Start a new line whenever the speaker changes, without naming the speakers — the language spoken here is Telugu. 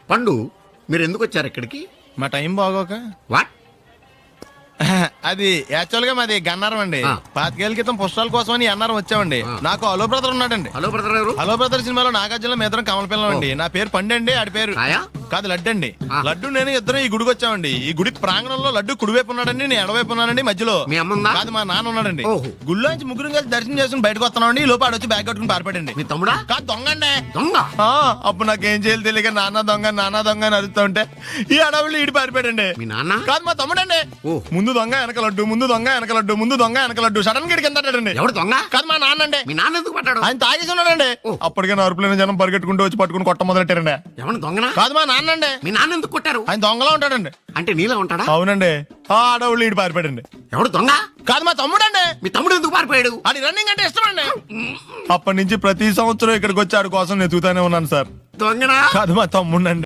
పండు మీరు ఎందుకు వచ్చారు ఇక్కడికి?
మా టైం బాగోక.
వాట్?
అది యాక్చువల్ గా మాది గన్నారం అండి. 5 ఏళ్ల క్రితం పుష్పాల కోసం అని అన్నారం వచ్చామండి. నాకు హలో బ్రదర్ ఉన్నాడండి.
హలో బ్రదర్ ఎవరు?
హలో బ్రదర్ సినిమాలో నాగార్జున మేదరం కమల పిల్లం అండి. నా పేరు పండు అండి, ఆడి పేరు
ఆయా?
కాదు లడ్డు అండి. లడ్డు నేను ఇద్దరం ఈ గుడికి వచ్చామండి. ఈ గుడి ప్రాంగణంలో లడ్డు కుడివైపు ఉన్నాడండి, నేను ఎడవైపు ఉన్నానండి. మధ్యలో
మీ అమ్మ ఉందా?
కాదు మా నాన్న ఉన్నాడండి.
ఓహో.
గుళ్ళో నుంచి ముగ్గురు కలిసి దర్శనం చేసుకుని బయటకు వస్తున్నామండి. ఈ లోపు ఆడొచ్చి బ్యాగ్ కట్టుకుని పారిపడండి.
మీ తమ్ముడా?
కాదు దొంగ అండి.
దొంగ?
అప్పుడు నాకేం చేయాలి తెలియక నాన్న దొంగ అని అరుస్తూ ఉంటే ఈ అడవులు ఈడి పారిపోయాడండి.
మీ నాన్న?
కాదు మా తమ్ముడండి. ముందు దొంగ వెనక లడ్డు, ముందు దొంగ వెనక లడ్డు, ముందు దొంగ వెనక లడ్డు. సడన్ గా కిందండి.
ఎవడు దొంగ?
కాదు మా నాన్న అండి.
మీ నాన్న ఎందుకు పట్టాడు?
ఆయన తాగేసి ఉన్నాడండి. అప్పటికే అరుపులైన జనం పరిగెట్టుకుంటూ వచ్చి పట్టుకుని కొట్ట మొదలెట్టారండి.
ఎవడు దొంగనా?
కాదు మా నాన్న అండి.
మీ నాన్న ఎందుకు కొట్టారు?
ఆయన దొంగలా ఉంటాడండి.
అంటే నీలా ఉంటాడా?
అవునండి. ఆ అడవులు ఈడి పారిపోయాడండి.
ఎవడు దొంగ?
కాదు మా తమ్ముడండి.
మీ తమ్ముడు ఎందుకు పారిపోయాడు?
అది రన్నింగ్ అంటే ఇష్టం అండి. అప్పటి నుంచి ప్రతి సంవత్సరం ఇక్కడికి వచ్చి ఆడి కోసం వెతుకుతానే ఉన్నాను సార్.
దొంగనా?
కాదు మా తమ్ముడండి.